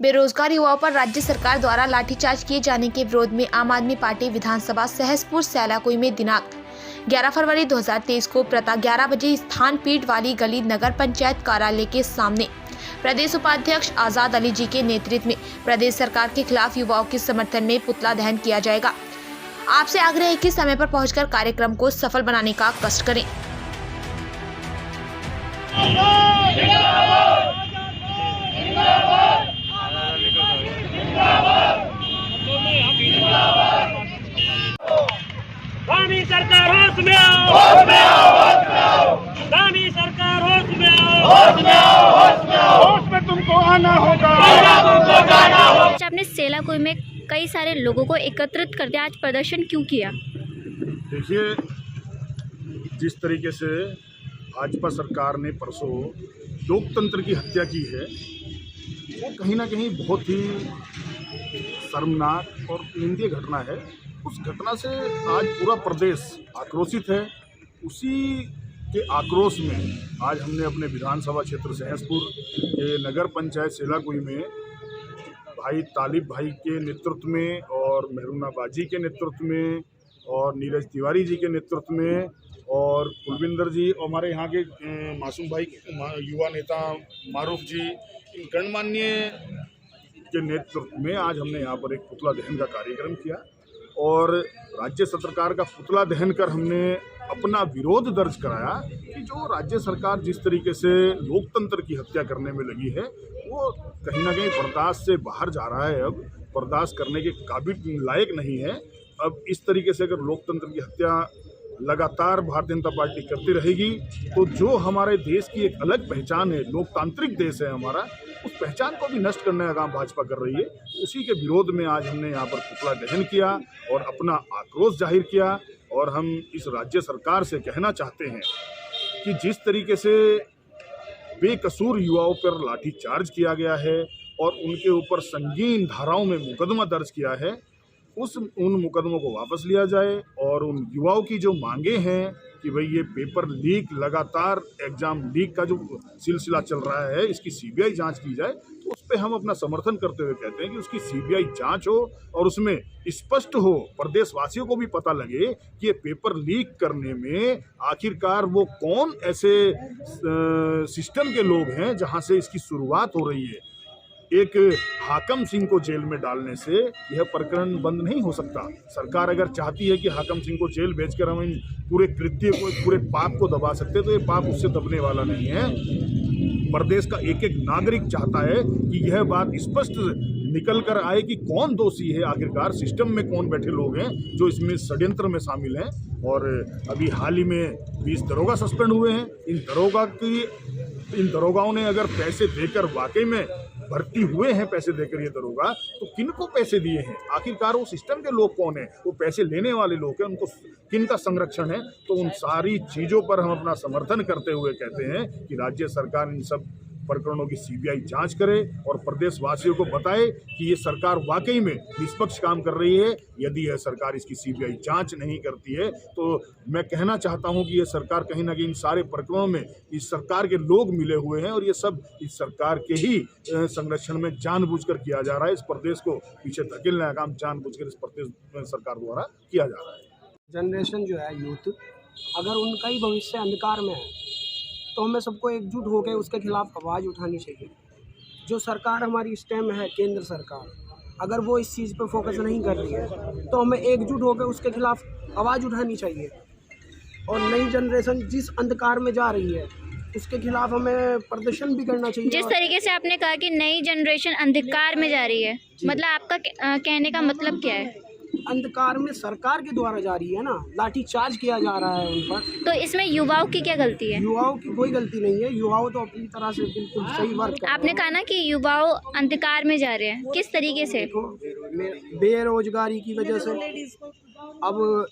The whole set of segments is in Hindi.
बेरोजगार युवाओं पर राज्य सरकार द्वारा लाठीचार्ज किए जाने के विरोध में आम आदमी पार्टी विधानसभा सहसपुर सैलाकुई में दिनांक 11 फरवरी 2023 को प्रातः 11 बजे स्थान पीठ वाली गली नगर पंचायत कार्यालय के सामने प्रदेश उपाध्यक्ष आजाद अली जी के नेतृत्व में प्रदेश सरकार के खिलाफ युवाओं के समर्थन में पुतला दहन किया जाएगा। आपसे आग्रह है कि समय पर पहुंचकर कार्यक्रम को सफल बनाने का कष्ट करें। दानी सरकार होश में आओ, होश में आओ, होश में आओ। दानी सरकार होश में आओ, होश में आओ, होश में आओ। होश में तुमको आना होगा, तुमको जाना होगा। आज आपने सेलाकुई में कई सारे लोगों को एकत्रित कर दिया, आज प्रदर्शन क्यों किया? देखिए, जिस तरीके से भाजपा सरकार ने परसों लोकतंत्र की हत्या की है, वो कहीं ना कहीं बहुत ही शर्मनाक और निंदनीय घटना है। उस घटना से आज पूरा प्रदेश आक्रोशित है। उसी के आक्रोश में आज हमने अपने विधानसभा क्षेत्र सहसपुर के नगर पंचायत सेलाकुई में भाई तालिब भाई के नेतृत्व में और मेहरुना बाजी के नेतृत्व में और नीरज तिवारी जी के नेतृत्व में और कुलविंदर जी और हमारे यहाँ के मासूम भाई युवा नेता मारूफ जी, इन गणमान्य के नेतृत्व में आज हमने यहाँ पर एक पुतला दहन का कार्यक्रम किया और राज्य सरकार का पुतला दहन कर हमने अपना विरोध दर्ज कराया कि जो राज्य सरकार जिस तरीके से लोकतंत्र की हत्या करने में लगी है, वो कहीं ना कहीं बर्दाश्त से बाहर जा रहा है। अब बर्दाश्त करने के काबिल लायक नहीं है। अब इस तरीके से अगर लोकतंत्र की हत्या लगातार भारतीय जनता पार्टी करती रहेगी तो जो हमारे देश की एक अलग पहचान है, लोकतांत्रिक देश है हमारा, उस पहचान को भी नष्ट करने का काम भाजपा कर रही है। उसी के विरोध में आज हमने यहाँ पर पुतला दहन किया और अपना आक्रोश जाहिर किया। और हम इस राज्य सरकार से कहना चाहते हैं कि जिस तरीके से बेकसूर युवाओं पर लाठीचार्ज किया गया है और उनके ऊपर संगीन धाराओं में मुकदमा दर्ज किया है, उन मुकदमों को वापस लिया जाए और उन युवाओं की जो मांगे हैं कि भाई ये पेपर लीक, लगातार एग्जाम लीक का जो सिलसिला चल रहा है, इसकी सीबीआई जांच की जाए, तो उस पर हम अपना समर्थन करते हुए कहते हैं कि उसकी सीबीआई जांच हो और उसमें स्पष्ट हो, प्रदेशवासियों को भी पता लगे कि ये पेपर लीक करने में आखिरकार वो कौन ऐसे सिस्टम के लोग हैं जहां से इसकी शुरुआत हो रही है। एक हाकम सिंह को जेल में डालने से यह प्रकरण बंद नहीं हो सकता। सरकार अगर चाहती है कि हाकम सिंह को जेल भेजकर हम इन पूरे कृत्य को, पूरे पाप को दबा सकते, तो ये पाप उससे दबने वाला नहीं है। प्रदेश का एक एक नागरिक चाहता है कि यह बात स्पष्ट निकल कर आए कि कौन दोषी है, आखिरकार सिस्टम में कौन बैठे लोग हैं जो इसमें षड्यंत्र में शामिल हैं। और अभी हाल ही में 20 दरोगा सस्पेंड हुए हैं। इन दरोगाओं ने अगर पैसे देकर वाकई में भर्ती हुए हैं, पैसे देकर ये दरोगा, तो किन को पैसे दिए हैं? आखिरकार वो सिस्टम के लोग कौन है? वो पैसे लेने वाले लोग हैं, उनको किन का संरक्षण है? तो उन सारी चीज़ों पर हम अपना समर्थन करते हुए कहते हैं कि राज्य सरकार इन सब प्रकरणों की सीबीआई जांच करे और प्रदेशवासियों को बताए कि ये सरकार वाकई में निष्पक्ष काम कर रही है। यदि यह सरकार इसकी सीबीआई जांच नहीं करती है तो मैं कहना चाहता हूं कि ये सरकार कहीं ना कहीं इन सारे प्रकरणों में इस सरकार के लोग मिले हुए हैं और ये सब इस सरकार के ही संरक्षण में जानबूझकर किया जा रहा है। इस प्रदेश को पीछे धकेलने का काम जानबूझकर इस प्रदेश सरकार द्वारा किया जा रहा है। जनरेशन जो है यूथ, अगर उनका ही भविष्य अंधकार में है तो हमें सबको एकजुट होकर उसके खिलाफ आवाज़ उठानी चाहिए। जो सरकार हमारी इस टाइम है, केंद्र सरकार, अगर वो इस चीज़ पे फोकस नहीं कर रही है तो हमें एकजुट होकर उसके खिलाफ आवाज़ उठानी चाहिए। और नई जनरेशन जिस अंधकार में जा रही है उसके खिलाफ हमें प्रदर्शन भी करना चाहिए। जिस तरीके से आपने कहा कि नई जनरेशन अंधकार में जा रही है, मतलब आपका कहने का मतलब क्या है? अंधकार में सरकार के द्वारा जा रही है ना, लाठीचार्ज किया जा रहा है उन पर। तो इसमें युवाओं की क्या गलती है? युवाओं की कोई गलती नहीं है। युवाओं तो अपनी तरह से बिल्कुल सही वर्क। आपने कहा ना कि युवाओं अंधकार में जा रहे हैं, किस तरीके से? बेरोजगारी की वजह से अब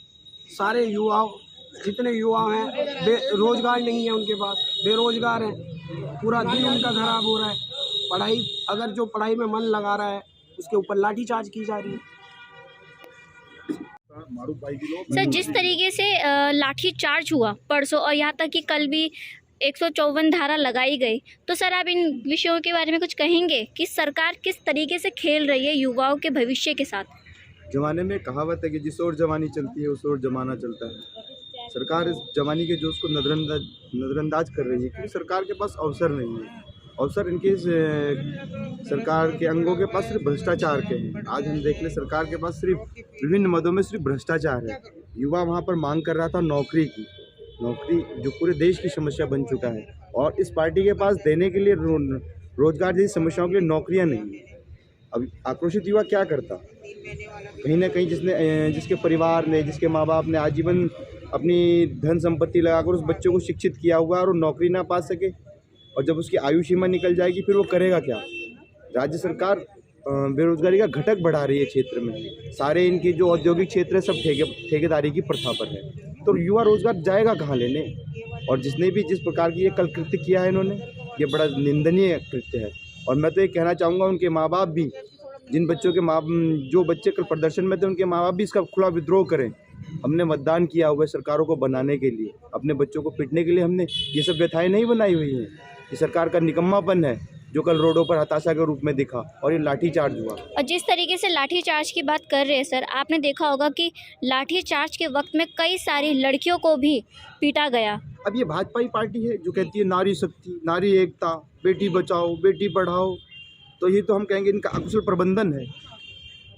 सारे युवाओं, जितने युवा हैं, रोजगार नहीं है उनके पास, बेरोजगार हैं। पूरा दिन उनका खराब हो रहा है। पढ़ाई, अगर जो पढ़ाई में मन लगा रहा है उसके ऊपर लाठीचार्ज की जा रही है। मारूफ भाई की लोग सर, जिस तरीके से लाठी चार्ज हुआ परसों और यहाँ तक कि कल भी 154 धारा लगाई गई, तो सर आप इन विषयों के बारे में कुछ कहेंगे कि सरकार किस तरीके से खेल रही है युवाओं के भविष्य के साथ? जमाने में कहावत है कि जिस ओर जवानी चलती है उस ओर जमाना चलता है। सरकार इस जवानी के जोश को नज़रअंदाज कर रही है क्योंकि सरकार के पास अवसर नहीं है। अवसर इनके सरकार के अंगों के पास सिर्फ भ्रष्टाचार के हैं। आज हम देख लें, सरकार के पास सिर्फ विभिन्न मदों में सिर्फ भ्रष्टाचार है। युवा वहाँ पर मांग कर रहा था नौकरी की, नौकरी जो पूरे देश की समस्या बन चुका है, और इस पार्टी के पास देने के लिए रोजगार जैसी समस्याओं के लिए नौकरियाँ नहीं है। अब आक्रोशित युवा क्या करता? कहीं ना कहीं जिसके परिवार ने, जिसके माँ बाप ने आजीवन अपनी धन संपत्ति लगाकर उस बच्चों को शिक्षित किया हुआ है और वो नौकरी ना पा सके, और जब उसकी आयु सीमा निकल जाएगी फिर वो करेगा क्या? राज्य सरकार बेरोजगारी का घटक बढ़ा रही है क्षेत्र में। सारे इनकी जो औद्योगिक क्षेत्र है सब ठेकेदारी की प्रथा पर है, तो युवा रोजगार जाएगा कहाँ लेने? और जिसने भी जिस प्रकार की ये कल कृत्य किया है इन्होंने, ये बड़ा निंदनीय कृत्य है। और मैं तो ये कहना चाहूँगा, उनके माँ बाप भी, जिन बच्चों के जो बच्चे कल प्रदर्शन में थे, उनके माँ बाप भी इसका खुला विद्रोह करें। हमने मतदान किया हुआ है सरकारों को बनाने के लिए, अपने बच्चों को पिटने के लिए हमने ये सब व्यथाएं नहीं बनाई हुई हैं। ये सरकार का निकम्मापन है जो कल रोडों पर हताशा के रूप में दिखा और ये लाठीचार्ज हुआ। और जिस तरीके से लाठीचार्ज की बात कर रहे हैं सर, आपने देखा होगा कि लाठीचार्ज के वक्त में कई सारी लड़कियों को भी पीटा गया। अब ये भाजपा ही पार्टी है जो कहती है नारी शक्ति, नारी एकता, बेटी बचाओ, बेटी पढ़ाओ, तो ये तो हम कहेंगे इनका अकुशल प्रबंधन है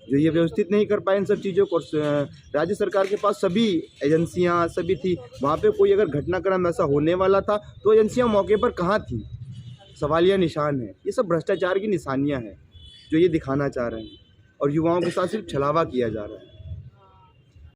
जो ये व्यवस्थित नहीं कर पाए इन सब चीज़ों को। राज्य सरकार के पास सभी एजेंसियां सभी थी, वहाँ पे कोई अगर घटनाक्रम ऐसा होने वाला था तो एजेंसियां मौके पर कहाँ थी? सवालिया निशान है। ये सब भ्रष्टाचार की निशानियां हैं जो ये दिखाना चाह रहे हैं, और युवाओं के साथ सिर्फ छलावा किया जा रहा है।